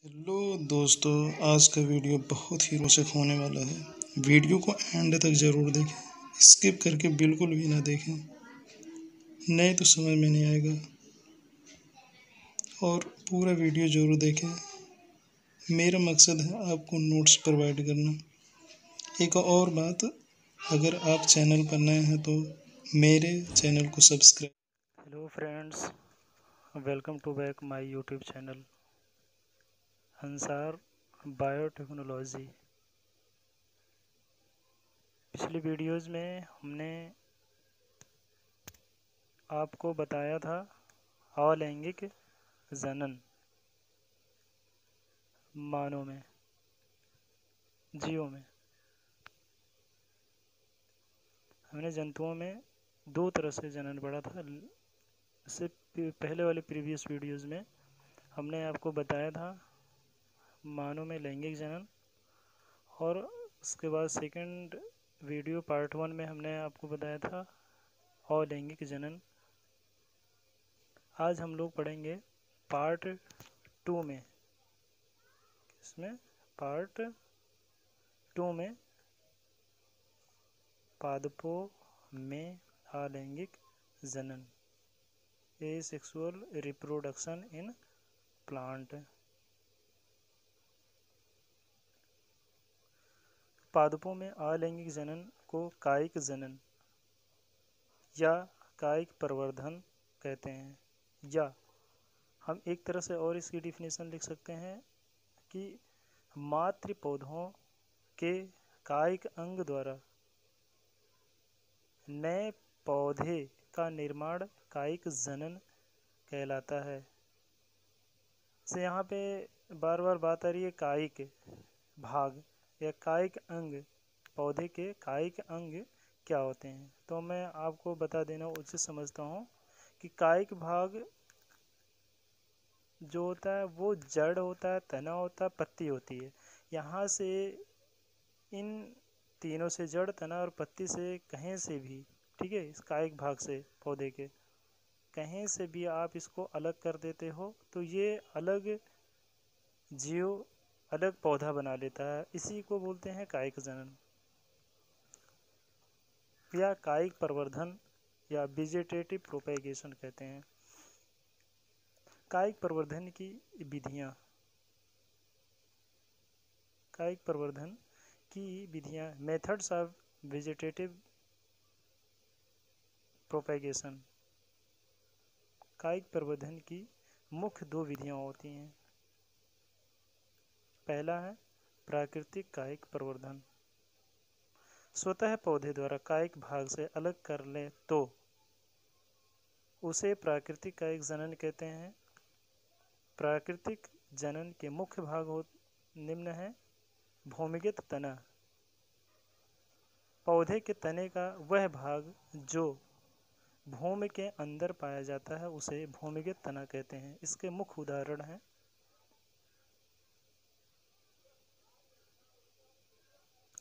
Hello दोस्तों, आज का वीडियो बहुत ही रोचक होने वाला है। वीडियो को एंड तक ज़रूर देखें, स्किप करके बिल्कुल भी ना देखें, नहीं तो समझ में नहीं आएगा। और पूरा वीडियो ज़रूर देखें। मेरा मकसद है आपको नोट्स प्रोवाइड करना। एक और बात, अगर आप चैनल पर नए हैं तो मेरे चैनल को subscribe. Hello friends, welcome to back my YouTube channel Ansar biotechnology. पिछली वीडियोस में हमने आपको बताया था अलैंगिक जनन मानव में, जीवों में। हमने जंतुओं में दो तरह से जनन पढ़ा था। इससे पहले वाले प्रीवियस वीडियोस में हमने आपको बताया था मानव में लैंगिक जनन, और उसके बाद सेकंड वीडियो पार्ट 1 में हमने आपको बताया था अलैंगिक जनन। आज हम लोग पढ़ेंगे पार्ट 2 में। इसमें पार्ट 2 में पादपों में अलैंगिक जनन, एसेक्सुअल रिप्रोडक्शन इन प्लांट। पादपों में अलैंगिक जनन को कायिक जनन या कायिक प्रवर्धन कहते हैं, या हम एक तरह से और इसकी डिफिनेशन लिख सकते हैं कि मातृ पौधों के कायिक अंग द्वारा नए पौधे का निर्माण कायिक जनन कहलाता है। से यहाँ पे बार बार बात आ रही है कायिक भाग या कायिक अंग। पौधे के कायिक अंग क्या होते हैं, तो मैं आपको बता देना उचित समझता हूँ कि कायिक भाग जो होता है वो जड़ होता है, तना होता है, पत्ती होती है। यहाँ से इन तीनों से, जड़, तना और पत्ती से, कहीं से भी, ठीक है, इस कायिक भाग से पौधे के कहीं से भी आप इसको अलग कर देते हो तो ये अलग जीव, अलग पौधा बना लेता है। इसी को बोलते हैं कायिक जनन या कायिक प्रवर्धन या वेजिटेटिव प्रोपेगेशन कहते हैं। कायिक प्रवर्धन की विधियां। कायिक प्रवर्धन की विधियां, मेथड्स ऑफ वेजिटेटिव प्रोपेगेशन। कायिक प्रवर्धन की मुख्य दो विधियां होती हैं। पहला है प्राकृतिक कायिक प्रवर्धन। स्वतः पौधे द्वारा कायिक भाग से अलग कर ले तो उसे प्राकृतिक कायिक जनन कहते हैं। प्राकृतिक जनन के मुख्य भाग निम्न है। भूमिगत तना, पौधे के तने का वह भाग जो भूमि के अंदर पाया जाता है उसे भूमिगत तना कहते हैं। इसके मुख्य उदाहरण हैं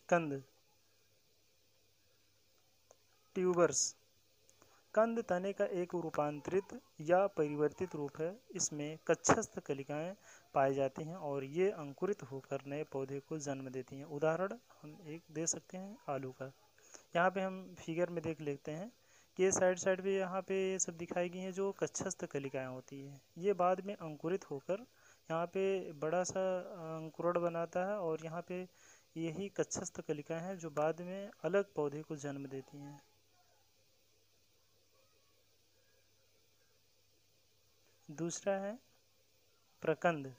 कंद, ट्यूबर्स। कंद तने का एक रूपांतरित या परिवर्तित रूप है। इसमें कक्षस्थ कलिकाएं पाई जाती हैं और ये अंकुरित होकर नए पौधे को जन्म देती हैं। उदाहरण हम एक दे सकते हैं आलू का। यहाँ पे हम फिगर में देख लेते हैं कि साइड साइड पे यहाँ पे ये सब दिखाई गई हैं जो कक्षस्थ कलिकाएं होती हैं। ये बाद में अंकुरित होकर यहाँ पे बड़ा सा अंकुरण बनाता है और यहाँ पे यही कक्षस्थ कलिकाएं हैं जो बाद में अलग पौधे को जन्म देती हैं। दूसरा है प्रकंद।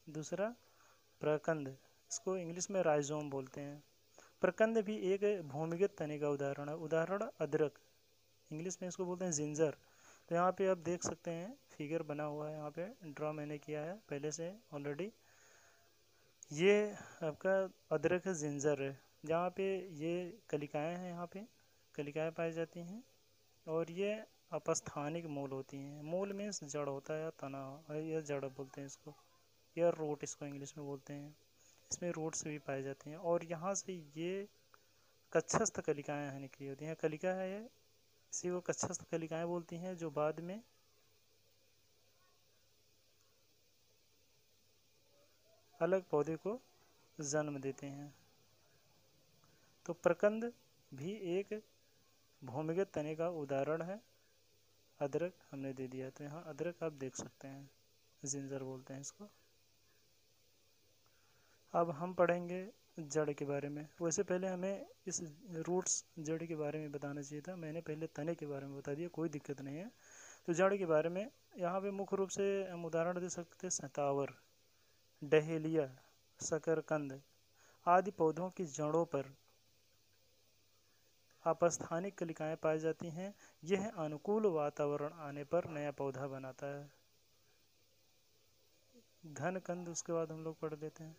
दूसरा प्रकंद, इसको इंग्लिश में राइजोम बोलते हैं। प्रकंद भी एक भूमिगत तने का उदाहरण है। उदाहरण अदरक, इंग्लिश में इसको बोलते हैं जिंजर। तो यहाँ पे आप देख सकते हैं फिगर बना हुआ है, यहाँ पे ड्रॉ मैंने किया है पहले से ऑलरेडी। ये आपका अदरक है, जिंजर है। जहाँ पे ये कलिकाएँ हैं, यहाँ पे कलिकाएँ पाई जाती हैं और ये अपस्थानिक मूल होती हैं। मूल मीन्स जड़ होता है या तना, या जड़ बोलते हैं इसको, या रूट इसको इंग्लिश में बोलते हैं। इसमें रूट्स भी पाए जाते हैं और यहाँ से ये कक्षस्थ कलिकाएँ हैं निकली होती हैं। कलिका है ये, इसी को कक्षस्थ कलिकाएँ बोलती हैं, जो बाद में अलग पौधे को जन्म देते हैं। तो प्रकंद भी एक भूमिगत तने का उदाहरण है। अदरक हमने दे दिया, तो यहाँ अदरक आप देख सकते हैं, जिंजर बोलते हैं इसको। अब हम पढ़ेंगे जड़ के बारे में। वैसे पहले हमें इस रूट्स जड़ के बारे में बताना चाहिए था, मैंने पहले तने के बारे में बता दिया, कोई दिक्कत नहीं है। तो जड़ के बारे में यहाँ पे मुख्य रूप से हम उदाहरण दे सकते हैं सतावर, डहेलिया, शकरकंद आदि पौधों की जड़ों पर अपस्थानिक कलिकाएं पाई जाती हैं। यह अनुकूल वातावरण आने पर नया पौधा बनाता है। घनकंद उसके बाद हम लोग पढ़ लेते हैं।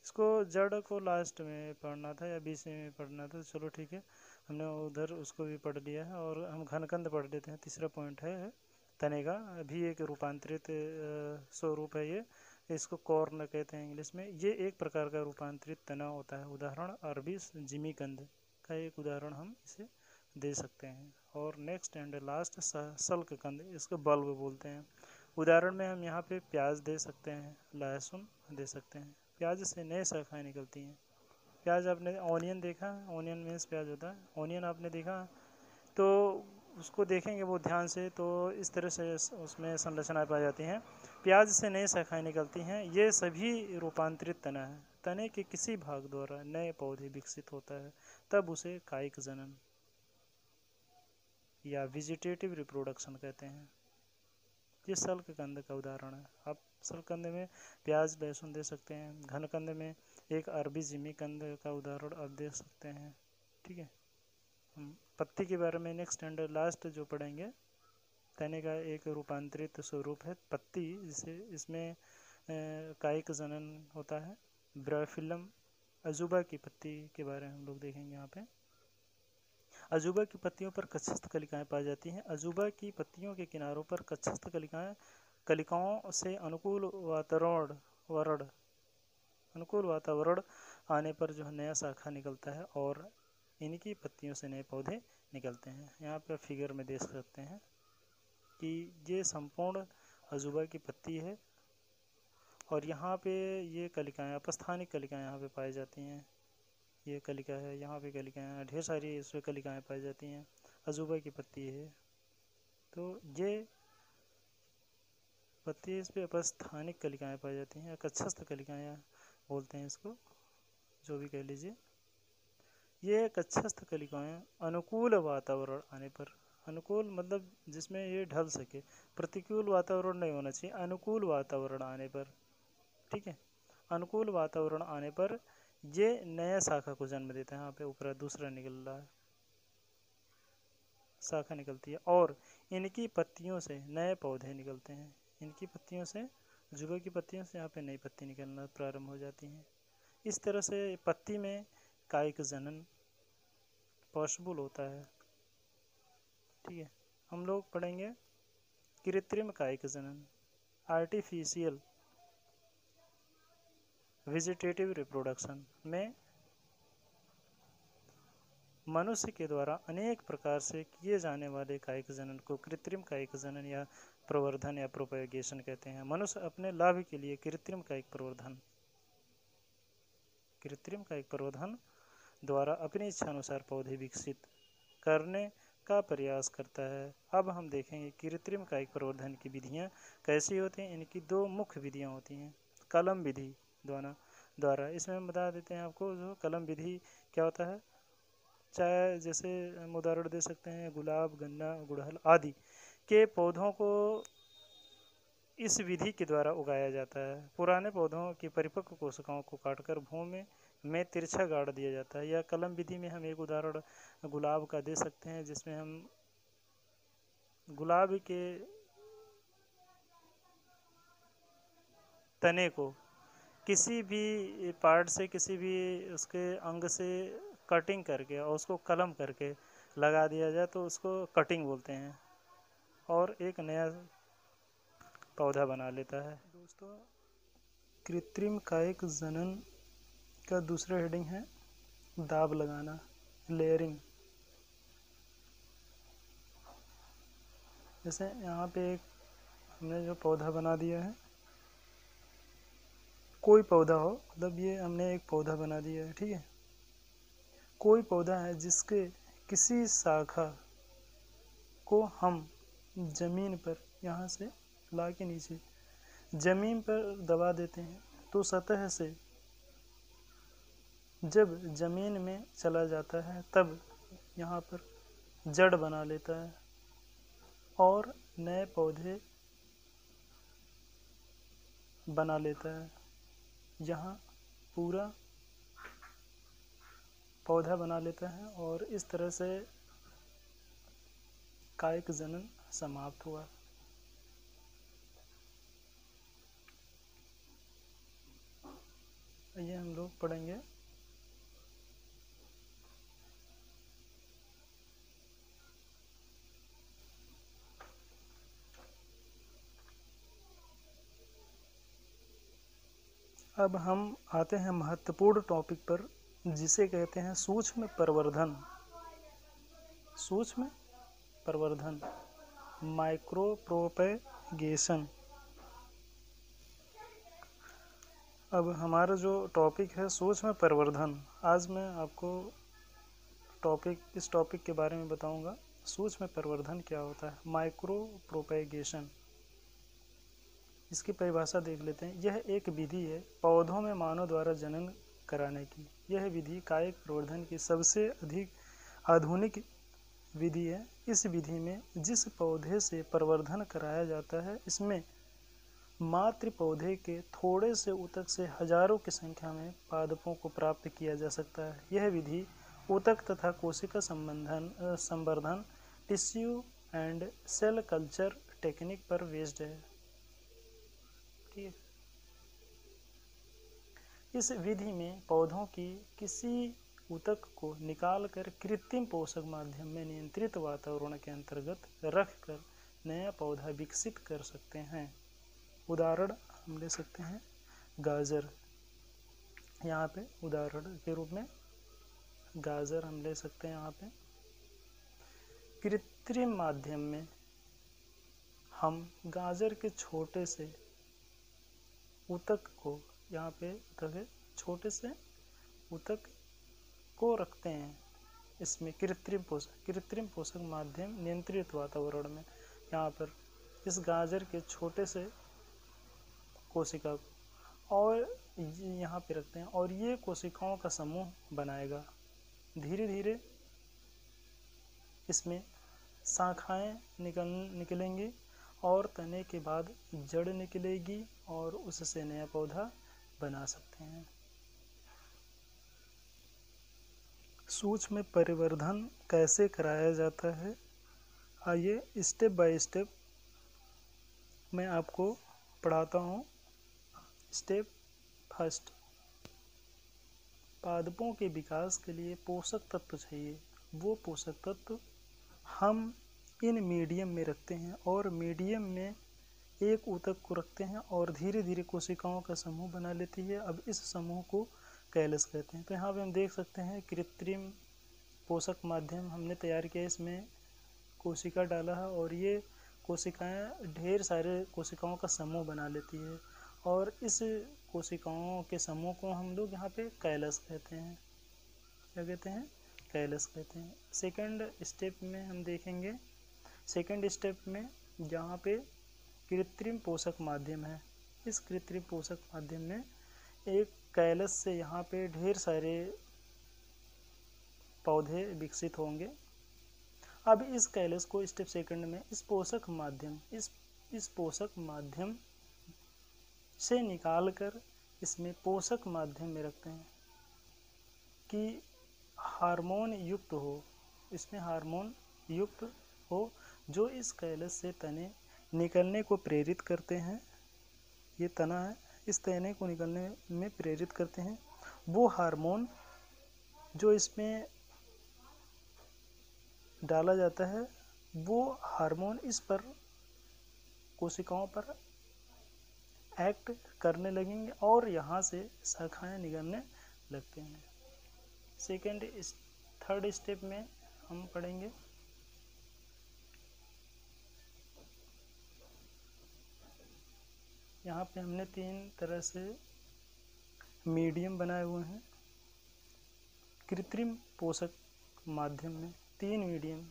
इसको जड़ को लास्ट में पढ़ना था या बीच में पढ़ना था, चलो ठीक है, हमने उधर उसको भी पढ़ लिया है। और हम घनकंद पढ़ लेते हैं। तीसरा पॉइंट है तने का, अभी एक रूपांतरित स्वरूप है ये, इसको कॉर्न कहते हैं इंग्लिश में। ये एक प्रकार का रूपांतरित तना होता है। उदाहरण अरबी जिमीकंद का एक उदाहरण हम इसे दे सकते हैं। और नेक्स्ट एंड लास्ट सल्ककंद, इसको बल्ब बोलते हैं। उदाहरण में हम यहाँ पे प्याज दे सकते हैं, लहसुन दे सकते हैं। प्याज से नए शाखाएँ निकलती हैं। प्याज आपने ऑनियन देखा, ऑनियन मीन्स प्याज होता है, ऑनियन आपने देखा, तो उसको देखेंगे वो ध्यान से, तो इस तरह से उसमें संरचनाएं पाई जाती हैं। प्याज से नए शाखाएँ निकलती हैं। ये सभी रूपांतरित तना है। तने के किसी भाग द्वारा नए पौधे विकसित होता है, तब उसे कायिक जनन या वेजिटेटिव रिप्रोडक्शन कहते हैं। ये सल्ककंद का उदाहरण है। आप सल्ककंद में प्याज लहसुन दे सकते हैं। घनकंद में एक अरबी जिमीकंद का उदाहरण आप दे सकते हैं। ठीक है, हम पत्ती के बारे में नेक्स्ट एंड लास्ट जो पढ़ेंगे, तने का एक रूपांतरित स्वरूप है पत्ती, जिसे इसमें कायिक जनन होता है। ब्राफिलम अजूबा की पत्ती के बारे में हम लोग देखेंगे यहाँ पे। अजूबा की पत्तियों पर कक्षस्थ कलिकाएं पाई जाती हैं। अजूबा की पत्तियों के किनारों पर कक्षस्थ कलिकाओं से अनुकूल वातावरण आने पर जो है नया शाखा निकलता है और इनकी पत्तियों से नए पौधे निकलते हैं। यहाँ पे फिगर में देख सकते हैं कि ये संपूर्ण अजूबा की पत्ती है और यहाँ पे ये कलिकाएं, अपस्थानिक कलिकाएं यहाँ पे पाई जाती हैं। ये कलिका है, यहाँ पे कलिकाएं, ढेर सारी इसमें कलिकाएं पाई जाती हैं। अजूबा की पत्ती है, तो ये पत्ती, इस पे अपस्थानिक कलिकाएं पाई जाती हैं, कक्षस्थ कलिकाएं बोलते हैं इसको, जो भी कह लीजिए। ये कक्षस्थ कलिकाएं अनुकूल वातावरण आने पर, अनुकूल मतलब जिसमें ये ढल सके, प्रतिकूल वातावरण नहीं होना चाहिए, अनुकूल वातावरण आने पर, ठीक है, अनुकूल वातावरण आने पर ये नया शाखा को जन्म देता है। यहाँ पे ऊपर दूसरा निकल रहा है, शाखा निकलती है और इनकी पत्तियों से नए पौधे निकलते हैं। इनकी पत्तियों से, जुबे की पत्तियों से यहाँ पे नई पत्ती निकलना प्रारंभ हो जाती हैं। इस तरह से पत्ती में कायिक जनन पॉसिबल होता है। ठीक है, हम लोग पढ़ेंगे कृत्रिम कायिक जनन, आर्टिफिशियल वेजिटेटिव रिप्रोडक्शन में मनुष्य के द्वारा अनेक प्रकार से किए जाने वाले कायिक जनन को कृत्रिम कायिक जनन या प्रवर्धन या प्रोपेगेशन कहते हैं। मनुष्य अपने लाभ के लिए कृत्रिम कायिक प्रवर्धन द्वारा अपनी इच्छानुसार पौधे विकसित करने का प्रयास करता है। अब हम देखेंगे कृत्रिम कायिक प्रवर्धन की विधियाँ कैसी होती हैं। इनकी दो मुख्य विधियाँ होती हैं। कलम विधि द्वारा इसमें हम बता देते हैं आपको, जो कलम विधि क्या होता है। चाहे जैसे हम उदाहरण दे सकते हैं, गुलाब, गन्ना, गुड़हल आदि के पौधों को इस विधि के द्वारा उगाया जाता है। पुराने पौधों की परिपक्व कोशिकाओं को काटकर भूमि में तिरछा गाड़ दिया जाता है। या कलम विधि में हम एक उदाहरण गुलाब का दे सकते हैं, जिसमें हम गुलाब के तने को किसी भी पार्ट से, किसी भी उसके अंग से कटिंग करके और उसको कलम करके लगा दिया जाए तो उसको कटिंग बोलते हैं और एक नया पौधा बना लेता है। दोस्तों, कृत्रिम कायिक जनन का दूसरा हेडिंग है दाब लगाना, लेयरिंग। जैसे यहाँ पे एक हमने जो पौधा बना दिया है, कोई पौधा हो, मतलब ये हमने एक पौधा बना दिया है, ठीक है। कोई पौधा है जिसके किसी शाखा को हम जमीन पर यहाँ से ला के नीचे जमीन पर दबा देते हैं तो सतह से जब जमीन में चला जाता है तब यहाँ पर जड़ बना लेता है और नए पौधे बना लेता है। यहाँ पूरा पौधा बना लेता है और इस तरह से कायिक जनन समाप्त हुआ। ये हम लोग पढ़ेंगे। अब हम आते हैं महत्वपूर्ण टॉपिक पर, जिसे कहते हैं सूक्ष्म प्रवर्धन। सूक्ष्म प्रवर्धन, माइक्रो प्रोपेगेशन। अब हमारा जो टॉपिक है सूक्ष्म प्रवर्धन, आज मैं आपको इस टॉपिक के बारे में बताऊंगा। सूक्ष्म प्रवर्धन क्या होता है, माइक्रो प्रोपेगेशन। इसकी परिभाषा देख लेते हैं। यह एक विधि है पौधों में मानव द्वारा जनन कराने की। यह विधि कायिक प्रवर्धन की सबसे अधिक आधुनिक विधि है। इस विधि में जिस पौधे से प्रवर्धन कराया जाता है, इसमें मातृ पौधे के थोड़े से ऊतक से हजारों की संख्या में पादपों को प्राप्त किया जा सकता है। यह विधि ऊतक तथा कोशिका संवर्धन, tissue and cell culture technique पर बेस्ड है। इस विधि में पौधों की किसी ऊतक को निकालकर कृत्रिम पोषक माध्यम में नियंत्रित वातावरण के अंतर्गत रखकर नया पौधा विकसित कर सकते हैं। उदाहरण हम ले सकते हैं गाजर। यहाँ पे उदाहरण के रूप में गाजर हम ले सकते हैं। यहाँ पे कृत्रिम माध्यम में हम गाजर के छोटे से ऊतक को, यहाँ पे ऊतक है, छोटे से ऊतक को रखते हैं इसमें कृत्रिम पोषक माध्यम नियंत्रित वातावरण में। यहाँ पर इस गाजर के छोटे से कोशिका को और यहाँ पे रखते हैं और ये कोशिकाओं का समूह बनाएगा। धीरे धीरे इसमें शाखाएं निकलेंगी और तने के बाद जड़ निकलेगी और उससे नया पौधा बना सकते हैं। सूक्ष्म परिवर्धन कैसे कराया जाता है, आइए स्टेप बाय स्टेप मैं आपको पढ़ाता हूँ। स्टेप फर्स्ट, पादपों के विकास के लिए पोषक तत्व चाहिए। वो पोषक तत्व हम इन मीडियम में रखते हैं और मीडियम में एक ऊतक को रखते हैं और धीरे धीरे कोशिकाओं का समूह बना लेती है। अब इस समूह को कैलस कहते हैं। तो यहाँ पे हम देख सकते हैं कृत्रिम पोषक माध्यम हमने तैयार किया। इसमें कोशिका डाला है और ये कोशिकाएं ढेर सारे कोशिकाओं का समूह बना लेती है और इस कोशिकाओं के समूह को हम लोग यहाँ पे कैलस कहते हैं। क्या कहते हैं? कैलस कहते हैं। सेकंड स्टेप में हम देखेंगे। सेकंड स्टेप में जहाँ पे कृत्रिम पोषक माध्यम है, इस कृत्रिम पोषक माध्यम में एक कैलस से यहाँ पे ढेर सारे पौधे विकसित होंगे। अब इस कैलस को स्टेप सेकंड में इस पोषक माध्यम से निकालकर इसमें पोषक माध्यम में रखते हैं कि हार्मोन युक्त हो, इसमें हार्मोन युक्त हो जो इस कैलस से तने निकलने को प्रेरित करते हैं। ये तना है, इस तने को निकलने में प्रेरित करते हैं। वो हार्मोन जो इसमें डाला जाता है, वो हार्मोन इस पर कोशिकाओं पर एक्ट करने लगेंगे और यहाँ से शाखाएं निकलने लगते हैं। थर्ड स्टेप में हम पढ़ेंगे यहाँ पे हमने तीन तरह से मीडियम बनाए हुए हैं कृत्रिम पोषक माध्यम में। 3 medium,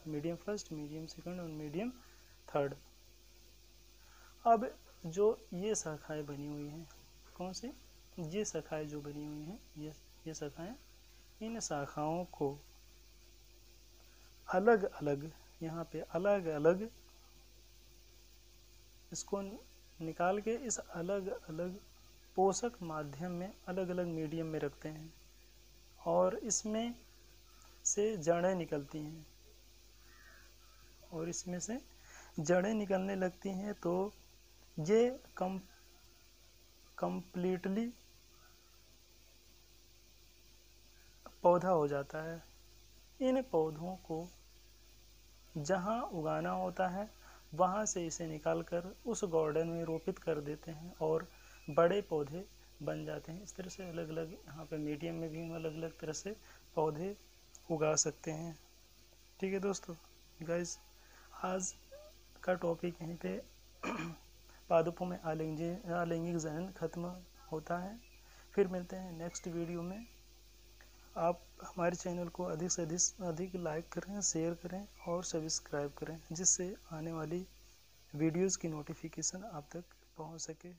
medium first, medium second और मीडियम थर्ड। अब जो ये शाखाएं बनी हुई हैं, कौन सी, ये शाखाएं जो बनी हुई हैं, ये शाखाएं, इन शाखाओं को अलग अलग, यहाँ पे अलग अलग इसको निकाल के इस अलग अलग पोषक माध्यम में, अलग अलग मीडियम में रखते हैं और इसमें से जड़ें निकलती हैं, और इसमें से जड़ें निकलने लगती हैं तो ये कंप्लीटली पौधा हो जाता है। इन पौधों को जहाँ उगाना होता है वहाँ से इसे निकालकर उस गार्डन में रोपित कर देते हैं और बड़े पौधे बन जाते हैं। इस तरह से अलग अलग यहाँ पे मीडियम में भी हम अलग अलग तरह से पौधे उगा सकते हैं। ठीक है दोस्तों, गाइस आज का टॉपिक यहीं पे पादपों में आलिंगिक जनन खत्म होता है। फिर मिलते हैं नेक्स्ट वीडियो में। आप हमारे चैनल को अधिक से अधिक लाइक करें, शेयर करें और सब्सक्राइब करें, जिससे आने वाली वीडियोस की नोटिफिकेशन आप तक पहुंच सके।